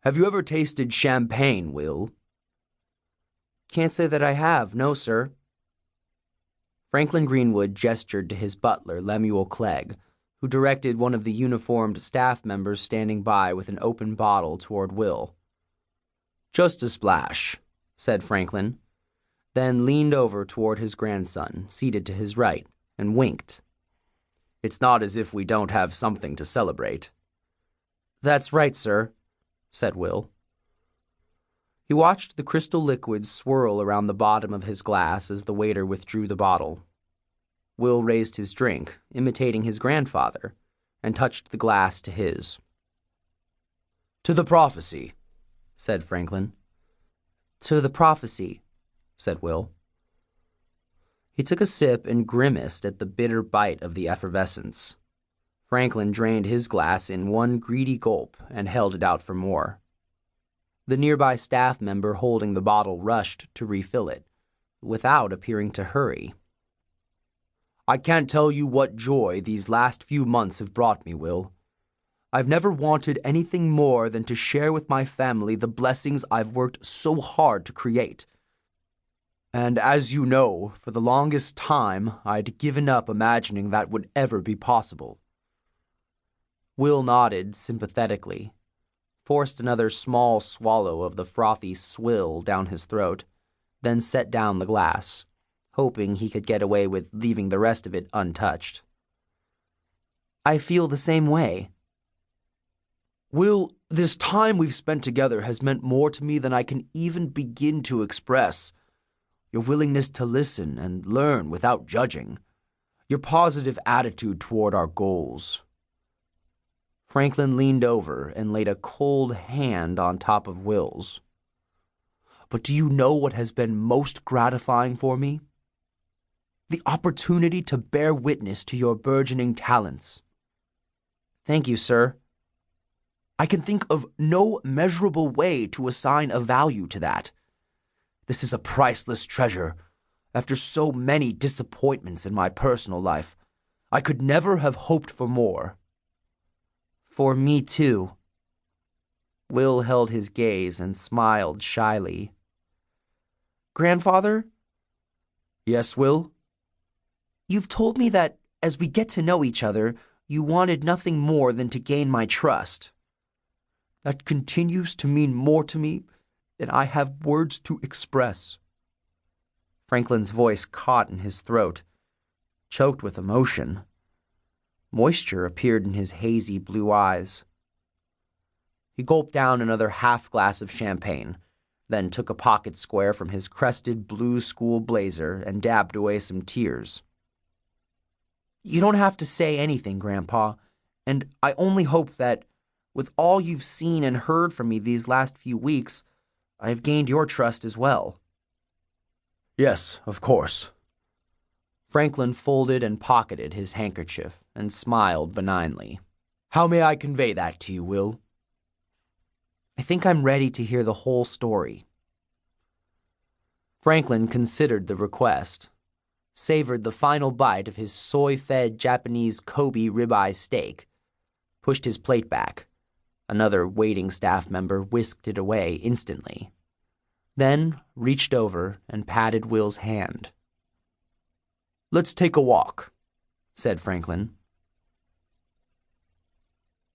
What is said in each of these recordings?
Have you ever tasted champagne, Will? Can't say that I have, no, sir. Franklin Greenwood gestured to his butler, Lemuel Clegg, who directed one of the uniformed staff members standing by with an open bottle toward Will. Just a splash, said Franklin, then leaned over toward his grandson, seated to his right, and winked. It's not as if we don't have something to celebrate. That's right, sir, said Will. He watched the crystal liquid swirl around the bottom of his glass as the waiter withdrew the bottle. Will raised his drink, imitating his grandfather, and touched the glass to his. To the prophecy, said Franklin. To the prophecy, said Will. He took a sip and grimaced at the bitter bite of the effervescence. Franklin drained his glass in one greedy gulp and held it out for more. The nearby staff member holding the bottle rushed to refill it, without appearing to hurry. I can't tell you what joy these last few months have brought me, Will. I've never wanted anything more than to share with my family the blessings I've worked so hard to create. And as you know, for the longest time, I'd given up imagining that would ever be possible. Will nodded sympathetically, forced another small swallow of the frothy swill down his throat, then set down the glass, hoping he could get away with leaving the rest of it untouched. I feel the same way. Will, this time we've spent together has meant more to me than I can even begin to express. Your willingness to listen and learn without judging. Your positive attitude toward our goals. Franklin leaned over and laid a cold hand on top of Will's. But do you know what has been most gratifying for me? The opportunity to bear witness to your burgeoning talents. Thank you, sir. I can think of no measurable way to assign a value to that. This is a priceless treasure. After so many disappointments in my personal life, I could never have hoped for more. For me, too. Will held his gaze and smiled shyly. Grandfather? Yes, Will? You've told me that as we get to know each other, you wanted nothing more than to gain my trust. That continues to mean more to me than I have words to express. Franklin's voice caught in his throat, choked with emotion. Moisture appeared in his hazy blue eyes. He gulped down another half glass of champagne, then took a pocket square from his crested blue school blazer and dabbed away some tears. You don't have to say anything, Grandpa, and I only hope that, with all you've seen and heard from me these last few weeks, I've gained your trust as well. Yes, of course. Franklin folded and pocketed his handkerchief and smiled benignly. How may I convey that to you, Will? I think I'm ready to hear the whole story. Franklin considered the request, savored the final bite of his soy-fed Japanese Kobe ribeye steak, pushed his plate back. Another waiting staff member whisked it away instantly, then reached over and patted Will's hand. Let's take a walk, said Franklin.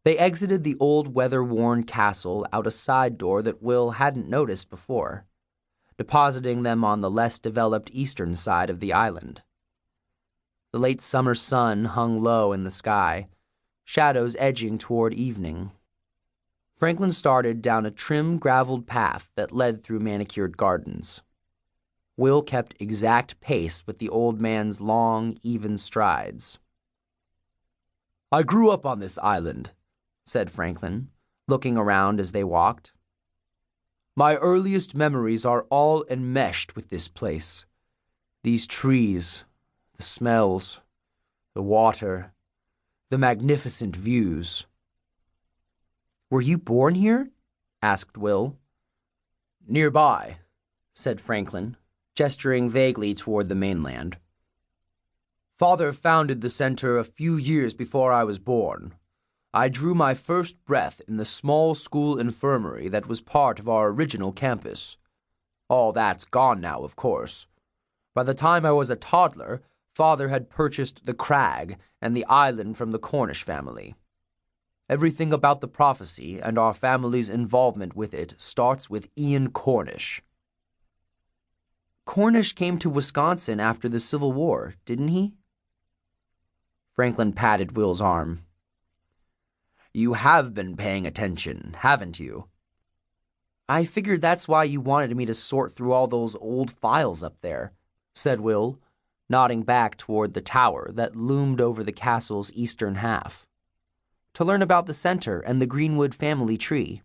They exited the old weather-worn castle out a side door that Will hadn't noticed before, depositing them on the less developed eastern side of the island. The late summer sun hung low in the sky, shadows edging toward evening. Franklin started down a trim graveled path that led through manicured gardens. Will kept exact pace with the old man's long, even strides. I grew up on this island, said Franklin, looking around as they walked. My earliest memories are all enmeshed with this place. These trees, the smells, the water, the magnificent views. Were you born here? Asked Will. Nearby, said Franklin, gesturing vaguely toward the mainland. Father founded the center a few years before I was born. I drew my first breath in the small school infirmary that was part of our original campus. All that's gone now, of course. By the time I was a toddler, Father had purchased the crag and the island from the Cornish family. Everything about the prophecy and our family's involvement with it starts with Ian Cornish. Cornish came to Wisconsin after the Civil War, didn't he? Franklin patted Will's arm. You have been paying attention, haven't you? I figured that's why you wanted me to sort through all those old files up there, said Will, nodding back toward the tower that loomed over the castle's eastern half. To learn about the center and the Greenwood family tree.